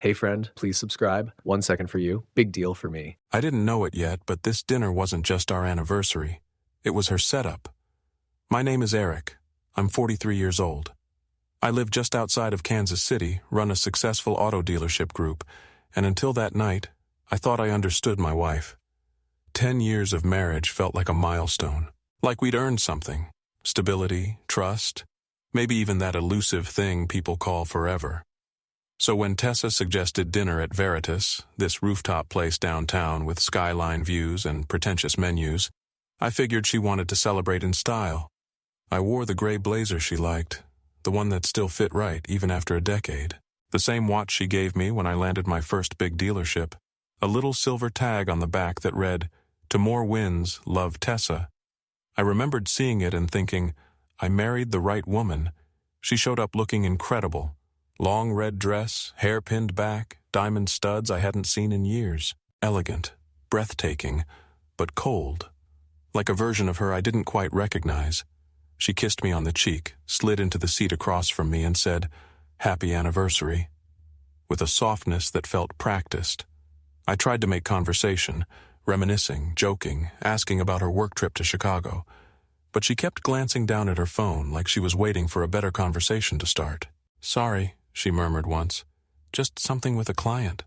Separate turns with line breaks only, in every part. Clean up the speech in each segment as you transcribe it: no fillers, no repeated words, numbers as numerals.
Hey friend, please subscribe. 1 second for you. Big deal for me.
I didn't know it yet, but this dinner wasn't just our anniversary. It was her setup. My name is Eric. I'm 43 years old. I live just outside of Kansas City, run a successful auto dealership group, and until that night, I thought I understood my wife. 10 years of marriage felt like a milestone, like we'd earned something. Stability, trust, maybe even that elusive thing people call forever. So when Tessa suggested dinner at Veritas, this rooftop place downtown with skyline views and pretentious menus, I figured she wanted to celebrate in style. I wore the gray blazer she liked, the one that still fit right even after a decade. The same watch she gave me when I landed my first big dealership, a little silver tag on the back that read, "To more wins, love Tessa." I remembered seeing it and thinking, I married the right woman. She showed up looking incredible. Long red dress, hair pinned back, diamond studs I hadn't seen in years. Elegant, breathtaking, but cold. Like a version of her I didn't quite recognize. She kissed me on the cheek, slid into the seat across from me and said, "Happy anniversary," with a softness that felt practiced. I tried to make conversation, reminiscing, joking, asking about her work trip to Chicago, but she kept glancing down at her phone like she was waiting for a better conversation to start. "Sorry," she murmured once. "Just something with a client."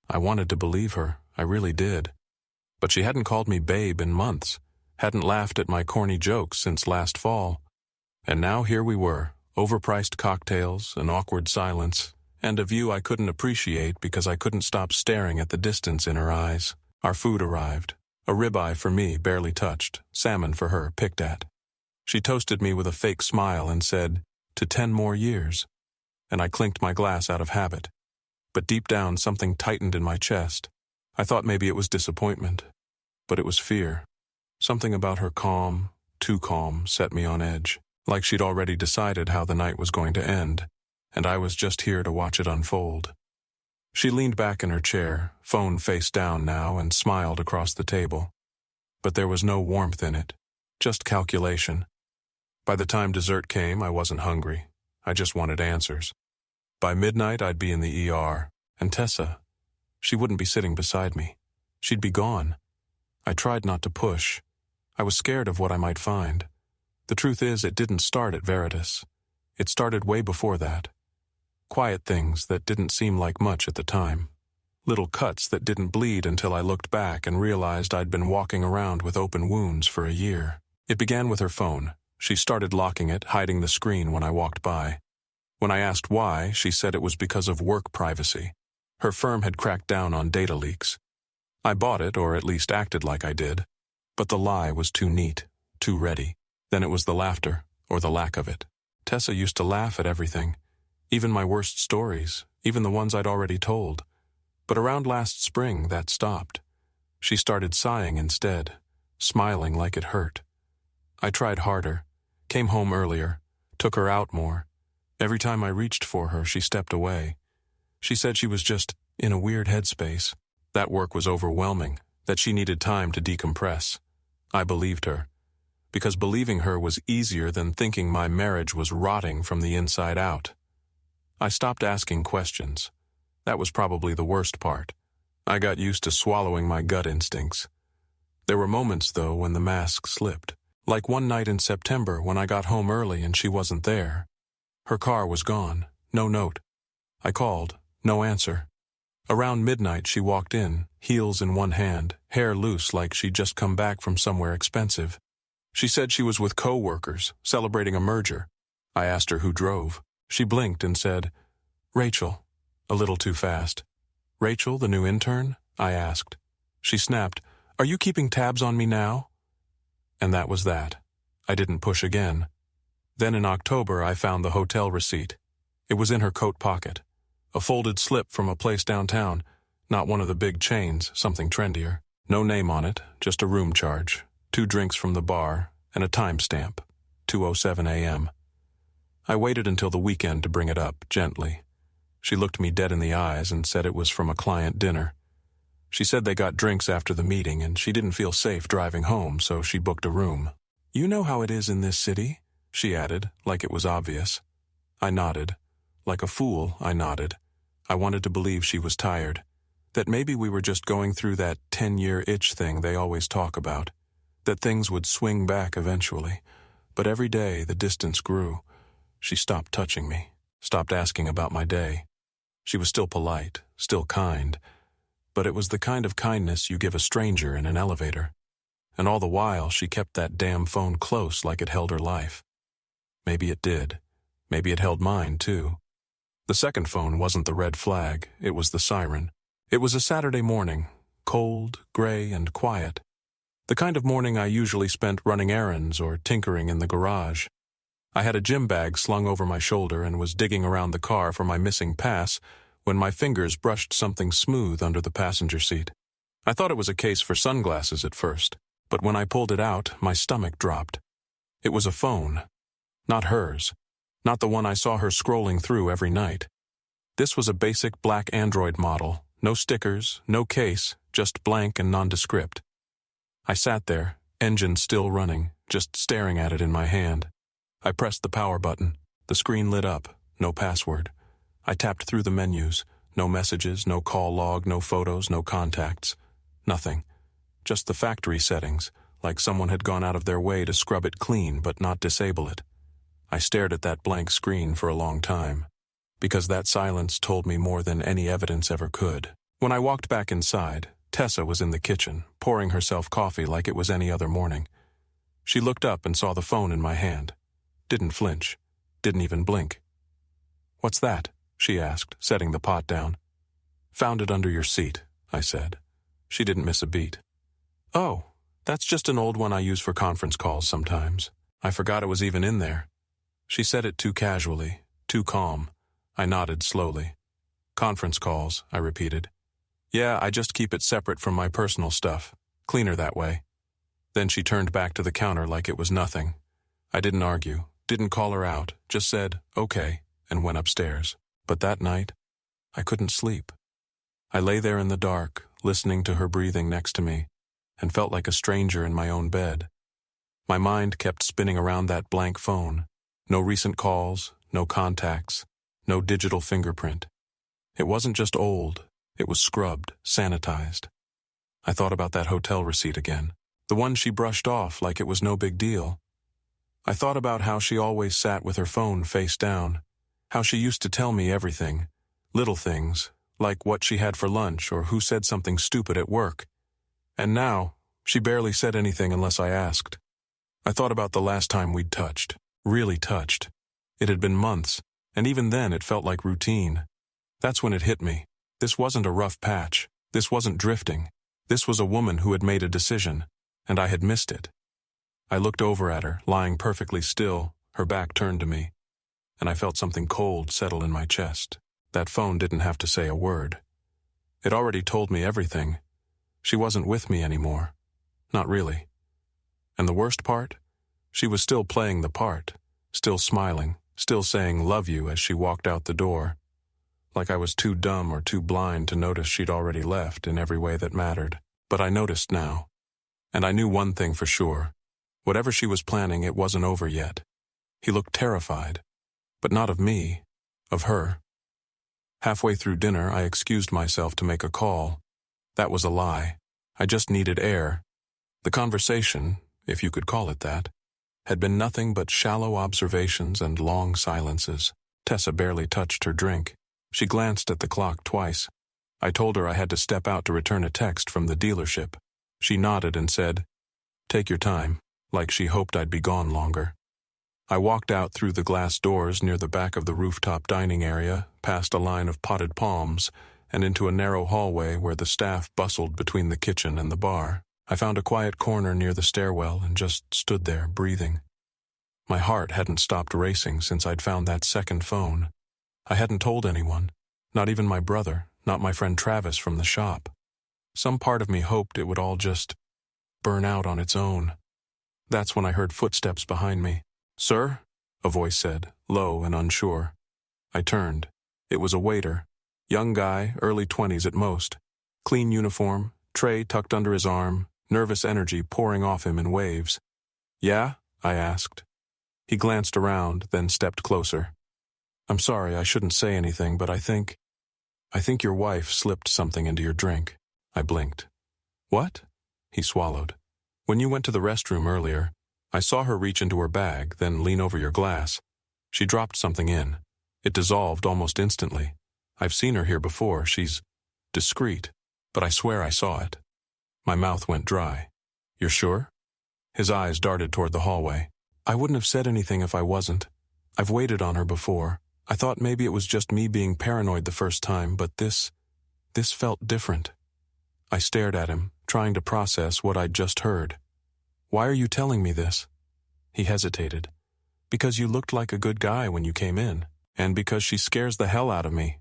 I wanted to believe her, I really did. But she hadn't called me babe in months, hadn't laughed at my corny jokes since last fall. And now here we were, overpriced cocktails, an awkward silence, and a view I couldn't appreciate because I couldn't stop staring at the distance in her eyes. Our food arrived. A ribeye for me, barely touched, salmon for her, picked at. She toasted me with a fake smile and said, "To 10 more years." And I clinked my glass out of habit. But deep down something tightened in my chest. I thought maybe it was disappointment. But it was fear. Something about her calm, too calm, set me on edge. Like she'd already decided how the night was going to end, and I was just here to watch it unfold. She leaned back in her chair, phone face down now, and smiled across the table. But there was no warmth in it, just calculation. By the time dessert came, I wasn't hungry. I just wanted answers. By midnight, I'd be in the ER, and Tessa, she wouldn't be sitting beside me. She'd be gone. I tried not to push. I was scared of what I might find. The truth is, it didn't start at Veritas. It started way before that. Quiet things that didn't seem like much at the time. Little cuts that didn't bleed until I looked back and realized I'd been walking around with open wounds for a year. It began with her phone. She started locking it, hiding the screen when I walked by. When I asked why, she said it was because of work privacy. Her firm had cracked down on data leaks. I bought it, or at least acted like I did. But the lie was too neat, too ready. Then it was the laughter, or the lack of it. Tessa used to laugh at everything. Even my worst stories, even the ones I'd already told. But around last spring, that stopped. She started sighing instead, smiling like it hurt. I tried harder, came home earlier, took her out more. Every time I reached for her, she stepped away. She said she was just in a weird headspace. That work was overwhelming, that she needed time to decompress. I believed her, because believing her was easier than thinking my marriage was rotting from the inside out. I stopped asking questions. That was probably the worst part. I got used to swallowing my gut instincts. There were moments, though, when the mask slipped. Like one night in September when I got home early and she wasn't there. Her car was gone, no note. I called, no answer. Around midnight she walked in, heels in one hand, hair loose like she'd just come back from somewhere expensive. She said she was with co-workers, celebrating a merger. I asked her who drove. She blinked and said, "Rachel," a little too fast. "Rachel, the new intern?" I asked. She snapped, "Are you keeping tabs on me now?" And that was that. I didn't push again. Then in October I found the hotel receipt. It was in her coat pocket. A folded slip from a place downtown, not one of the big chains, something trendier. No name on it, just a room charge, 2 drinks from the bar, and a timestamp, 2:07 a.m. I waited until the weekend to bring it up, gently. She looked me dead in the eyes and said it was from a client dinner. She said they got drinks after the meeting and she didn't feel safe driving home, so she booked a room. "You know how it is in this city," she added, like it was obvious. I nodded. Like a fool, I nodded. I wanted to believe she was tired, that maybe we were just going through that 10-year itch thing they always talk about, that things would swing back eventually. But every day the distance grew. She stopped touching me, stopped asking about my day. She was still polite, still kind, but it was the kind of kindness you give a stranger in an elevator. And all the while she kept that damn phone close like it held her life. Maybe it did. Maybe it held mine, too. The second phone wasn't the red flag, it was the siren. It was a Saturday morning, cold, gray, and quiet. The kind of morning I usually spent running errands or tinkering in the garage. I had a gym bag slung over my shoulder and was digging around the car for my missing pass when my fingers brushed something smooth under the passenger seat. I thought it was a case for sunglasses at first, but when I pulled it out, my stomach dropped. It was a phone. Not hers. Not the one I saw her scrolling through every night. This was a basic black Android model. No stickers, no case, just blank and nondescript. I sat there, engine still running, just staring at it in my hand. I pressed the power button. The screen lit up. No password. I tapped through the menus. No messages, no call log, no photos, no contacts. Nothing. Just the factory settings, like someone had gone out of their way to scrub it clean but not disable it. I stared at that blank screen for a long time, because that silence told me more than any evidence ever could. When I walked back inside, Tessa was in the kitchen, pouring herself coffee like it was any other morning. She looked up and saw the phone in my hand. Didn't flinch. Didn't even blink. "What's that?" she asked, setting the pot down. "Found it under your seat," I said. She didn't miss a beat. "Oh, that's just an old one I use for conference calls sometimes. I forgot it was even in there." She said it too casually, too calm. I nodded slowly. "Conference calls," I repeated. "Yeah, I just keep it separate from my personal stuff. Cleaner that way." Then she turned back to the counter like it was nothing. I didn't argue, didn't call her out, just said, "Okay," and went upstairs. But that night, I couldn't sleep. I lay there in the dark, listening to her breathing next to me, and felt like a stranger in my own bed. My mind kept spinning around that blank phone. No recent calls, no contacts, no digital fingerprint. It wasn't just old, it was scrubbed, sanitized. I thought about that hotel receipt again, the one she brushed off like it was no big deal. I thought about how she always sat with her phone face down, how she used to tell me everything, little things, like what she had for lunch or who said something stupid at work. And now, she barely said anything unless I asked. I thought about the last time we'd touched. Really touched. It had been months, and even then it felt like routine. That's when it hit me. This wasn't a rough patch. This wasn't drifting. This was a woman who had made a decision, and I had missed it. I looked over at her, lying perfectly still, her back turned to me, and I felt something cold settle in my chest. That phone didn't have to say a word. It already told me everything. She wasn't with me anymore. Not really. And the worst part? She was still playing the part, still smiling, still saying "love you" as she walked out the door. Like I was too dumb or too blind to notice she'd already left in every way that mattered. But I noticed now. And I knew one thing for sure. Whatever she was planning, it wasn't over yet. He looked terrified. But not of me, of her. Halfway through dinner, I excused myself to make a call. That was a lie. I just needed air. The conversation, if you could call it that, had been nothing but shallow observations and long silences. Tessa barely touched her drink. She glanced at the clock twice. I told her I had to step out to return a text from the dealership. She nodded and said, "Take your time," like she hoped I'd be gone longer. I walked out through the glass doors near the back of the rooftop dining area, past a line of potted palms, and into a narrow hallway where the staff bustled between the kitchen and the bar. I found a quiet corner near the stairwell and just stood there, breathing. My heart hadn't stopped racing since I'd found that second phone. I hadn't told anyone, not even my brother, not my friend Travis from the shop. Some part of me hoped it would all just burn out on its own. That's when I heard footsteps behind me. "Sir?" a voice said, low and unsure. I turned. It was a waiter. Young guy, early 20s at most. Clean uniform, tray tucked under his arm, nervous energy pouring off him in waves. "Yeah?" I asked. He glanced around, then stepped closer. "I'm sorry, I shouldn't say anything, but I think..." "I think your wife slipped something into your drink." I blinked. "What?" He swallowed. "When you went to the restroom earlier, I saw her reach into her bag, then lean over your glass. She dropped something in. It dissolved almost instantly. I've seen her here before. She's discreet, but I swear I saw it." My mouth went dry. "You're sure?" His eyes darted toward the hallway. "I wouldn't have said anything if I wasn't. I've waited on her before. I thought maybe it was just me being paranoid the first time, but this felt different." I stared at him, trying to process what I'd just heard. "Why are you telling me this?" He hesitated. "Because you looked like a good guy when you came in, and because she scares the hell out of me."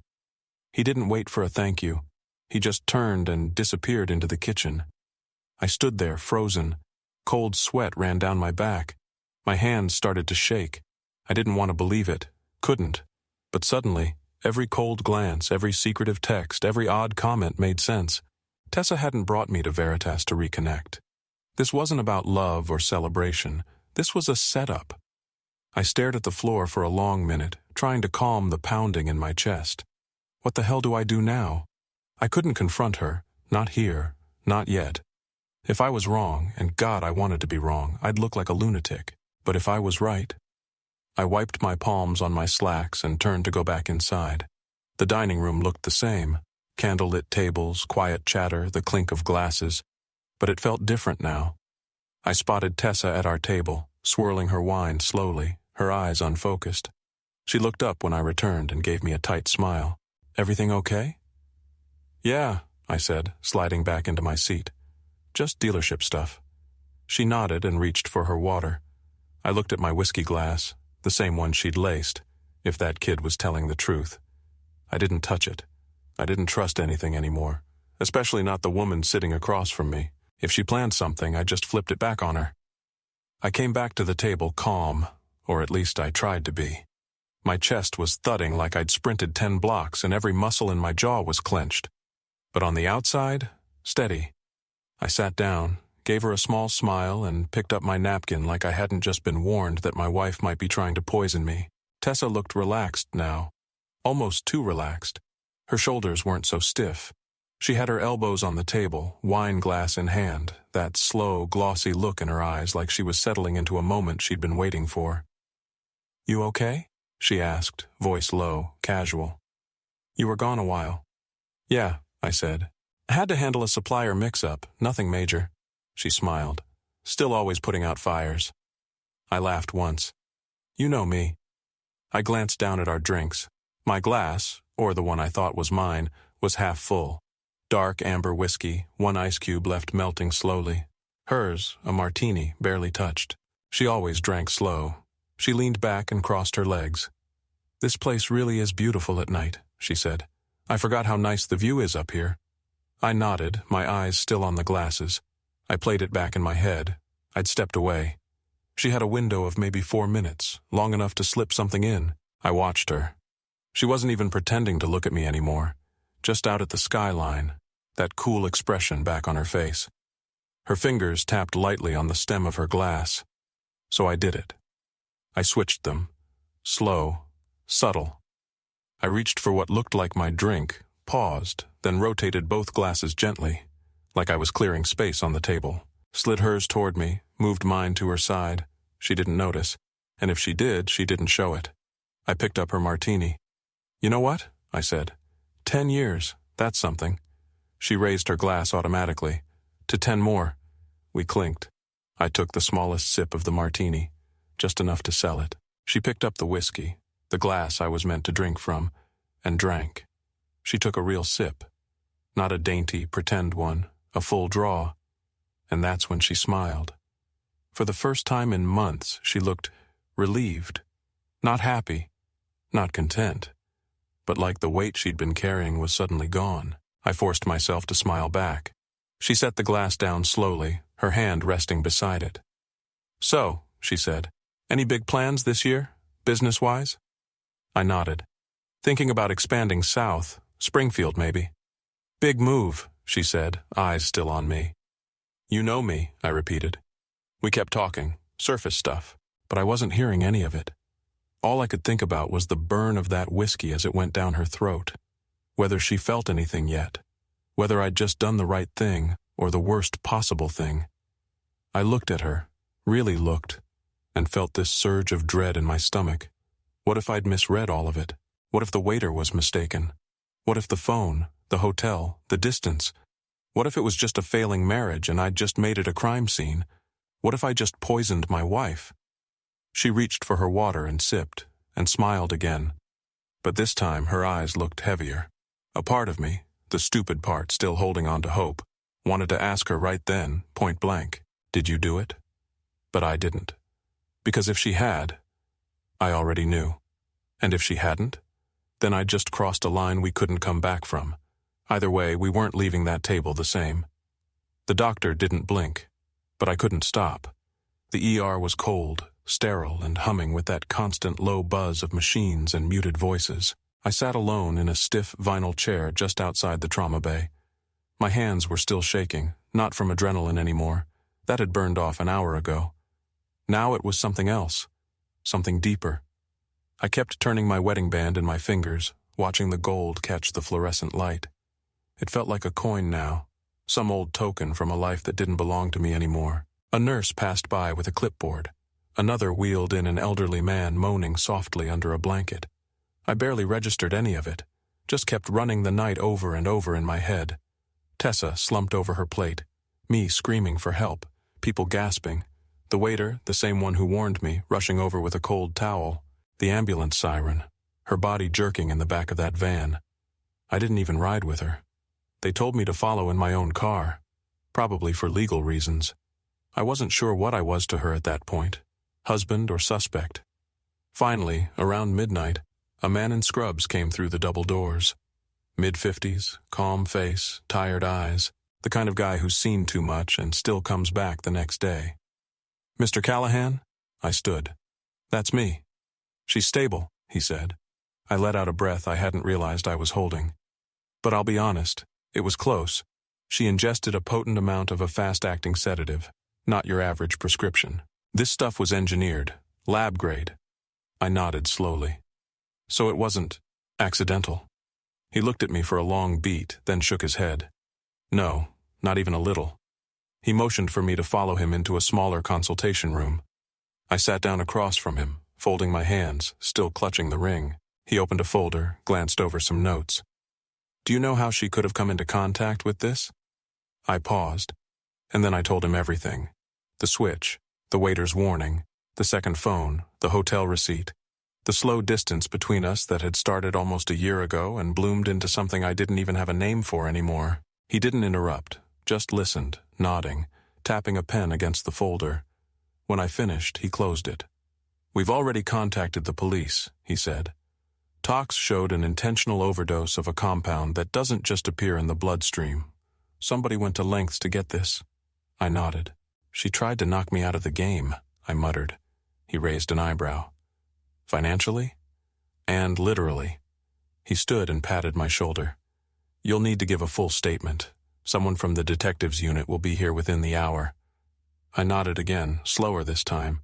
He didn't wait for a thank you. He just turned and disappeared into the kitchen. I stood there, frozen. Cold sweat ran down my back. My hands started to shake. I didn't want to believe it, couldn't. But suddenly, every cold glance, every secretive text, every odd comment made sense. Tessa hadn't brought me to Veritas to reconnect. This wasn't about love or celebration. This was a setup. I stared at the floor for a long minute, trying to calm the pounding in my chest. What the hell do I do now? I couldn't confront her, not here, not yet. If I was wrong, and God, I wanted to be wrong, I'd look like a lunatic. But if I was right... I wiped my palms on my slacks and turned to go back inside. The dining room looked the same. Candlelit tables, quiet chatter, the clink of glasses. But it felt different now. I spotted Tessa at our table, swirling her wine slowly, her eyes unfocused. She looked up when I returned and gave me a tight smile. "Everything okay?" "Yeah," I said, sliding back into my seat. "Just dealership stuff." She nodded and reached for her water. I looked at my whiskey glass, the same one she'd laced, if that kid was telling the truth. I didn't touch it. I didn't trust anything anymore, especially not the woman sitting across from me. If she planned something, I just flipped it back on her. I came back to the table calm, or at least I tried to be. My chest was thudding like I'd sprinted 10 blocks and every muscle in my jaw was clenched. But on the outside, steady. I sat down, gave her a small smile, and picked up my napkin like I hadn't just been warned that my wife might be trying to poison me. Tessa looked relaxed now, almost too relaxed. Her shoulders weren't so stiff. She had her elbows on the table, wine glass in hand, that slow, glossy look in her eyes like she was settling into a moment she'd been waiting for. "You okay?" she asked, voice low, casual. "You were gone a while." "Yeah," I said. "I had to handle a supplier mix-up, nothing major." She smiled. "Still always putting out fires." I laughed once. "You know me." I glanced down at our drinks. My glass, or the one I thought was mine, was half full. Dark amber whiskey, one ice cube left melting slowly. Hers, a martini, barely touched. She always drank slow. She leaned back and crossed her legs. "This place really is beautiful at night," she said. "I forgot how nice the view is up here." I nodded, my eyes still on the glasses. I played it back in my head. I'd stepped away. She had a window of maybe 4 minutes, long enough to slip something in. I watched her. She wasn't even pretending to look at me anymore. Just out at the skyline, that cool expression back on her face. Her fingers tapped lightly on the stem of her glass. So I did it. I switched them. Slow, subtle. I reached for what looked like my drink, paused, then rotated both glasses gently, like I was clearing space on the table. Slid hers toward me, moved mine to her side. She didn't notice, and if she did, she didn't show it. I picked up her martini. "You know what?" I said. 10 years, that's something." She raised her glass automatically. "To 10 more." We clinked. I took the smallest sip of the martini, just enough to sell it. She picked up the whiskey, the glass I was meant to drink from, and drank. She took a real sip. Not a dainty, pretend one, a full draw. And that's when she smiled. For the first time in months, she looked relieved. Not happy, not content, but like the weight she'd been carrying was suddenly gone. I forced myself to smile back. She set the glass down slowly, her hand resting beside it. "So," she said, "any big plans this year, business-wise?" I nodded. "Thinking about expanding south, Springfield maybe." "Big move," she said, eyes still on me. "You know me," I repeated. We kept talking, surface stuff, but I wasn't hearing any of it. All I could think about was the burn of that whiskey as it went down her throat. whether she felt anything yet, whether I'd just done the right thing or the worst possible thing. I looked at her, really looked, and felt this surge of dread in my stomach. What if I'd misread all of it? What if the waiter was mistaken? What if the phone, the hotel, the distance? What if it was just a failing marriage and I'd just made it a crime scene? What if I just poisoned my wife? She reached for her water and sipped, and smiled again. But this time her eyes looked heavier. A part of me, the stupid part still holding on to hope, wanted to ask her right then, point blank, "Did you do it?" But I didn't. Because if she had, I already knew. And if she hadn't, then I'd just crossed a line we couldn't come back from. Either way, we weren't leaving that table the same. The doctor didn't blink, but I couldn't stop. The ER was cold, sterile, and humming with that constant low buzz of machines and muted voices. I sat alone in a stiff vinyl chair just outside the trauma bay. My hands were still shaking, not from adrenaline anymore. That had burned off an hour ago. Now it was something else, something deeper. I kept turning my wedding band in my fingers, watching the gold catch the fluorescent light. It felt like a coin now, some old token from a life that didn't belong to me anymore. A nurse passed by with a clipboard. Another wheeled in an elderly man moaning softly under a blanket. I barely registered any of it, just kept running the night over and over in my head. Tessa slumped over her plate, me screaming for help, people gasping. The waiter, the same one who warned me, rushing over with a cold towel. The ambulance siren, her body jerking in the back of that van. I didn't even ride with her. They told me to follow in my own car, probably for legal reasons. I wasn't sure what I was to her at that point, husband or suspect. Finally, around midnight, a man in scrubs came through the double doors. Mid-50s, calm face, tired eyes, the kind of guy who's seen too much and still comes back the next day. "Mr. Callahan?" I stood. "That's me." "She's stable," he said. I let out a breath I hadn't realized I was holding. But I'll be honest, it was close. She ingested a potent amount of a fast-acting sedative, not your average prescription. This stuff was engineered, lab grade. I nodded slowly. So it wasn't accidental. He looked at me for a long beat, then shook his head. No, not even a little. He motioned for me to follow him into a smaller consultation room. I sat down across from him, folding my hands, still clutching the ring. He opened a folder, glanced over some notes. "Do you know how she could have come into contact with this?" I paused, and then I told him everything. The switch, the waiter's warning, the second phone, the hotel receipt, the slow distance between us that had started almost a year ago and bloomed into something I didn't even have a name for anymore. He didn't interrupt, just listened, nodding, tapping a pen against the folder. When I finished, he closed it. "We've already contacted the police," he said. "Tox showed an intentional overdose of a compound that doesn't just appear in the bloodstream. Somebody went to lengths to get this." I nodded. "She tried to knock me out of the game," I muttered. He raised an eyebrow. "Financially?" "And literally." He stood and patted my shoulder. "You'll need to give a full statement. Someone from the detectives unit will be here within the hour." I nodded again, slower this time.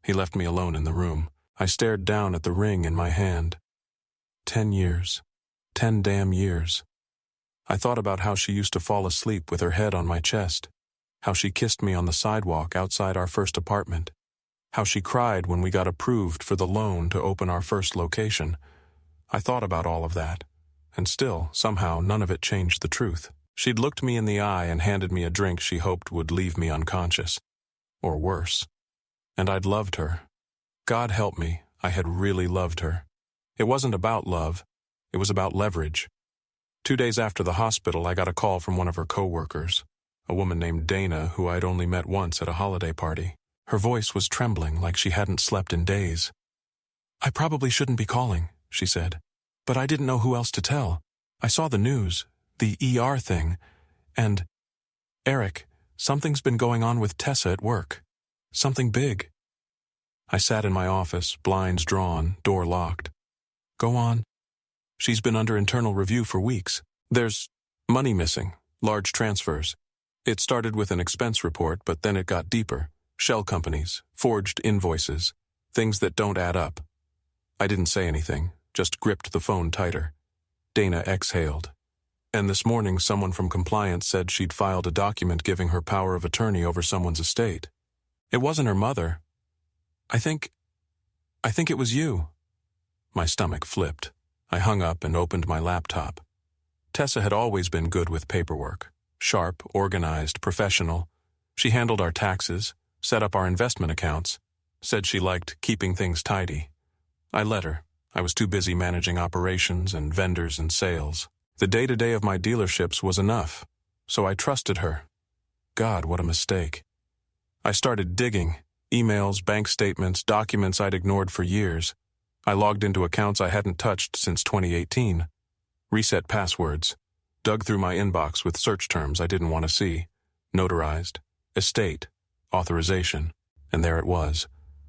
He left me alone in the room. I stared down at the ring in my hand. 10 years. 10 damn years. I thought about how she used to fall asleep with her head on my chest, how she kissed me on the sidewalk outside our first apartment, how she cried when we got approved for the loan to open our first location. I thought about all of that, and still, somehow, none of it changed the truth. She'd looked me in the eye and handed me a drink she hoped would leave me unconscious. Or worse. And I'd loved her. God help me, I had really loved her. It wasn't about love. It was about leverage. 2 days after the hospital, I got a call from one of her coworkers, a woman named Dana who I'd only met once at a holiday party. Her voice was trembling like she hadn't slept in days. "I probably shouldn't be calling," she said. "But I didn't know who else to tell. I saw the news, the ER thing, and... Eric, something's been going on with Tessa at work. Something big." I sat in my office, blinds drawn, door locked. "Go on." "She's been under internal review for weeks. There's money missing, large transfers. It started with an expense report, but then it got deeper. Shell companies, forged invoices, things that don't add up." I didn't say anything, just gripped the phone tighter. Dana exhaled. And this morning someone from compliance said she'd filed a document giving her power of attorney over someone's estate. It wasn't her mother. I think it was you. My stomach flipped. I hung up and opened my laptop. Tessa had always been good with paperwork. Sharp, organized, professional. She handled our taxes, set up our investment accounts, said she liked keeping things tidy. I let her. I was too busy managing operations and vendors and sales. The day-to-day of my dealerships was enough, so I trusted her. God, what a mistake. I started digging. Emails, bank statements, documents I'd ignored for years. I logged into accounts I hadn't touched since 2018. Reset passwords. Dug through my inbox with search terms I didn't want to see. Notarized. Estate. Authorization. And there it was.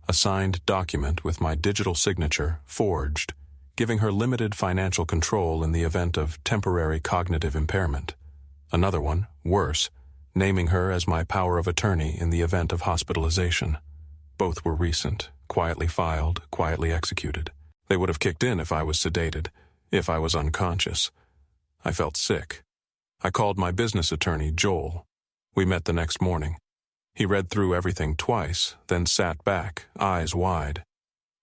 A signed document with my digital signature, forged, giving her limited financial control in the event of temporary cognitive impairment. Another one, worse, naming her as my power of attorney in the event of hospitalization. Both were recent, quietly filed, quietly executed. They would have kicked in if I was sedated, if I was unconscious. I felt sick. I called my business attorney, Joel. We met the next morning. He read through everything twice, then sat back, eyes wide.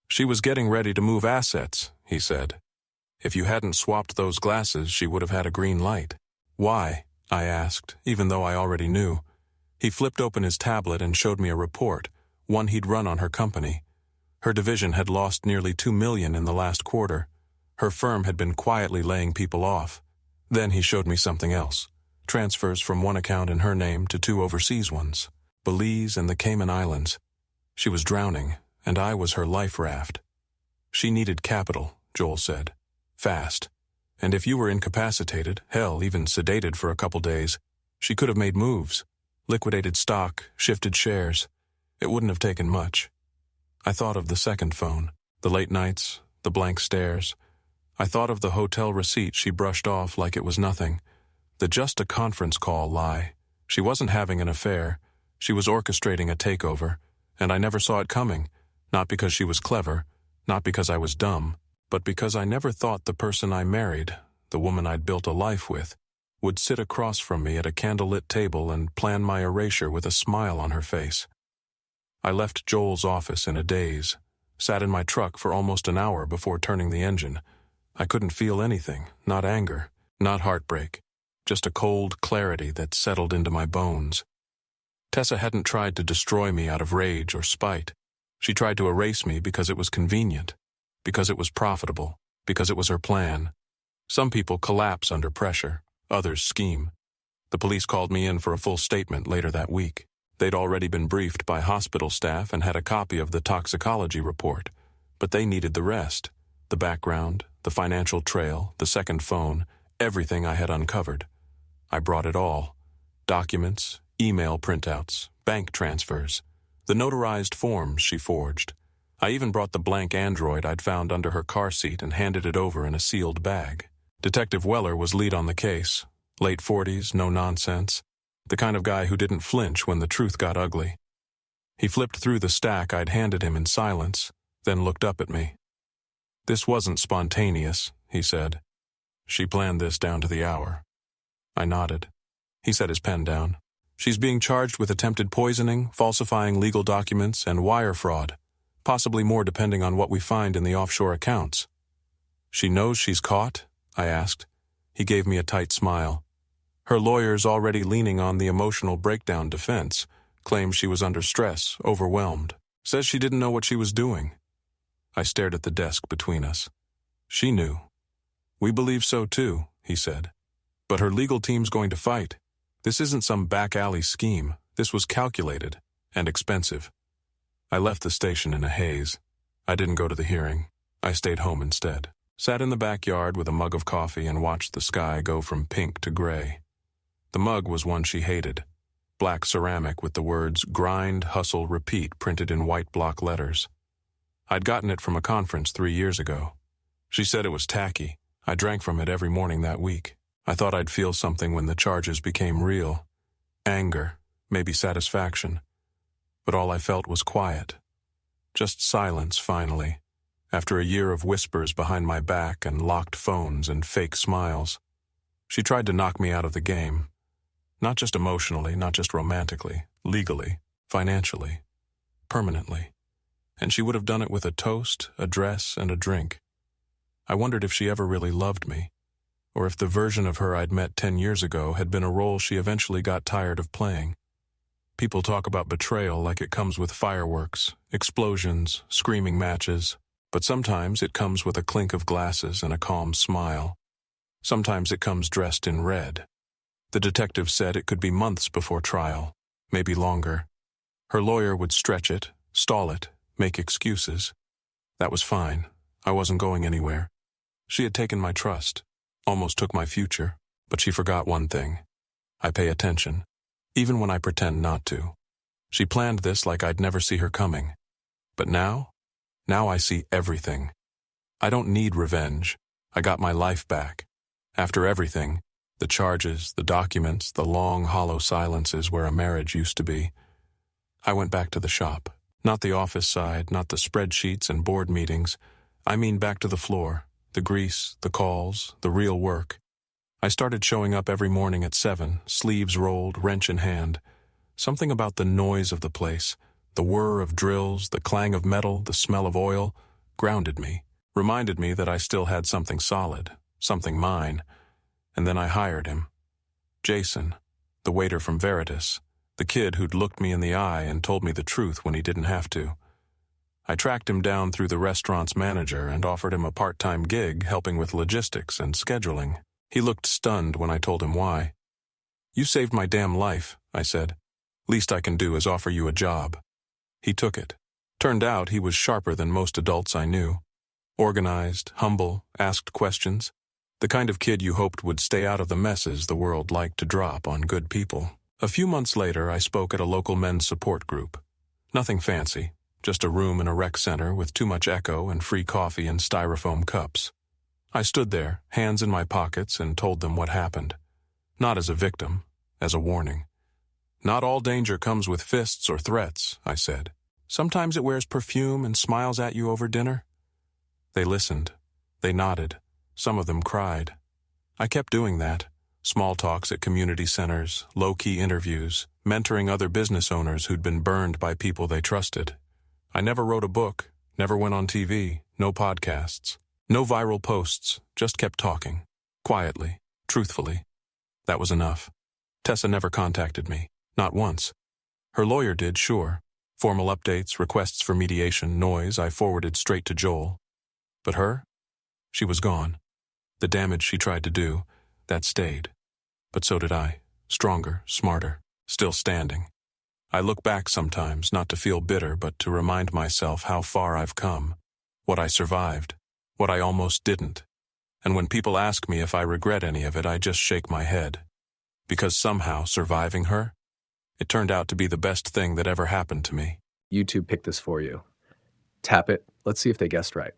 She was getting ready to move assets, he said. If you hadn't swapped those glasses, she would have had a green light. Why? I asked, even though I already knew. He flipped open his tablet and showed me a report, one he'd run on her company. Her division had lost nearly $2 million in the last quarter. Her firm had been quietly laying people off. Then he showed me something else. Transfers from one account in her name to 2 overseas ones. Belize and the Cayman Islands. She was drowning, and I was her life raft. She needed capital, Joel said. Fast. And if you were incapacitated, hell, even sedated for a couple days, she could have made moves. Liquidated stock, shifted shares. It wouldn't have taken much. I thought of the second phone, the late nights, the blank stares. I thought of the hotel receipt she brushed off like it was nothing. The just a conference call lie. She wasn't having an affair. She was orchestrating a takeover, and I never saw it coming, not because she was clever, not because I was dumb, but because I never thought the person I married, the woman I'd built a life with, would sit across from me at a candlelit table and plan my erasure with a smile on her face. I left Joel's office in a daze, sat in my truck for almost an hour before turning the engine. I couldn't feel anything, not anger, not heartbreak, just a cold clarity that settled into my bones. Tessa hadn't tried to destroy me out of rage or spite. She tried to erase me because it was convenient, because it was profitable, because it was her plan. Some people collapse under pressure, others scheme. The police called me in for a full statement later that week. They'd already been briefed by hospital staff and had a copy of the toxicology report, but they needed the rest, the background, the financial trail, the second phone, everything I had uncovered. I brought it all. Documents, email printouts, bank transfers, the notarized forms she forged. I even brought the blank Android I'd found under her car seat and handed it over in a sealed bag. Detective Weller was lead on the case. Late 40s, no nonsense. The kind of guy who didn't flinch when the truth got ugly. He flipped through the stack I'd handed him in silence, then looked up at me. This wasn't spontaneous, he said. She planned this down to the hour. I nodded. He set his pen down. She's being charged with attempted poisoning, falsifying legal documents, and wire fraud. Possibly more depending on what we find in the offshore accounts. She knows she's caught? I asked. He gave me a tight smile. Her lawyer's already leaning on the emotional breakdown defense, claims she was under stress, overwhelmed, says she didn't know what she was doing. I stared at the desk between us. She knew. We believe so too, he said. But her legal team's going to fight. This isn't some back alley scheme. This was calculated and expensive. I left the station in a haze. I didn't go to the hearing. I stayed home instead. Sat in the backyard with a mug of coffee and watched the sky go from pink to gray. The mug was one she hated. Black ceramic with the words grind, hustle, repeat printed in white block letters. I'd gotten it from a conference 3 years ago. She said it was tacky. I drank from it every morning that week. I thought I'd feel something when the charges became real. Anger, maybe satisfaction. But all I felt was quiet. Just silence, finally. after a year of whispers behind my back and locked phones and fake smiles. She tried to knock me out of the game. Not just emotionally, not just romantically, legally, financially, permanently. And she would have done it with a toast, a dress, and a drink. I wondered if she ever really loved me, or if the version of her I'd met 10 years ago had been a role she eventually got tired of playing. People talk about betrayal like it comes with fireworks, explosions, screaming matches, but sometimes it comes with a clink of glasses and a calm smile. Sometimes it comes dressed in red. The detective said it could be months before trial, maybe longer. Her lawyer would stretch it, stall it, make excuses. That was fine. I wasn't going anywhere. She had taken my trust, almost took my future, but she forgot one thing. I pay attention, even when I pretend not to. She planned this like I'd never see her coming. But now I see everything. I don't need revenge. I got my life back. After everything, the charges, the documents, the long, hollow silences where a marriage used to be, I went back to the shop. Not the office side, not the spreadsheets and board meetings. I mean back to the floor, the grease, the calls, the real work. I started showing up every morning at 7, sleeves rolled, wrench in hand. Something about the noise of the place, the whir of drills, the clang of metal, the smell of oil, grounded me, reminded me that I still had something solid, something mine. And then I hired him. Jason, the waiter from Veritas, the kid who'd looked me in the eye and told me the truth when he didn't have to. I tracked him down through the restaurant's manager and offered him a part-time gig helping with logistics and scheduling. He looked stunned when I told him why. "You saved my damn life," I said. "Least I can do is offer you a job." He took it. Turned out he was sharper than most adults I knew. Organized, humble, asked questions. The kind of kid you hoped would stay out of the messes the world liked to drop on good people. A few months later, I spoke at a local men's support group. Nothing fancy, just a room in a rec center with too much echo and free coffee in styrofoam cups. I stood there, hands in my pockets, and told them what happened. Not as a victim, as a warning. Not all danger comes with fists or threats, I said. Sometimes it wears perfume and smiles at you over dinner. They listened. They nodded. Some of them cried. I kept doing that. Small talks at community centers, low-key interviews, mentoring other business owners who'd been burned by people they trusted. I never wrote a book, never went on TV, no podcasts, no viral posts, just kept talking. Quietly, truthfully. That was enough. Tessa never contacted me. Not once. Her lawyer did, sure. Formal updates, requests for mediation, noise I forwarded straight to Joel. But her? She was gone. The damage she tried to do, that stayed. But so did I. Stronger, smarter, still standing. I look back sometimes, not to feel bitter, but to remind myself how far I've come. What I survived. What I almost didn't. And when people ask me if I regret any of it, I just shake my head. Because somehow, surviving her, it turned out to be the best thing that ever happened to me.
YouTube picked this for you. Tap it. Let's see if they guessed right.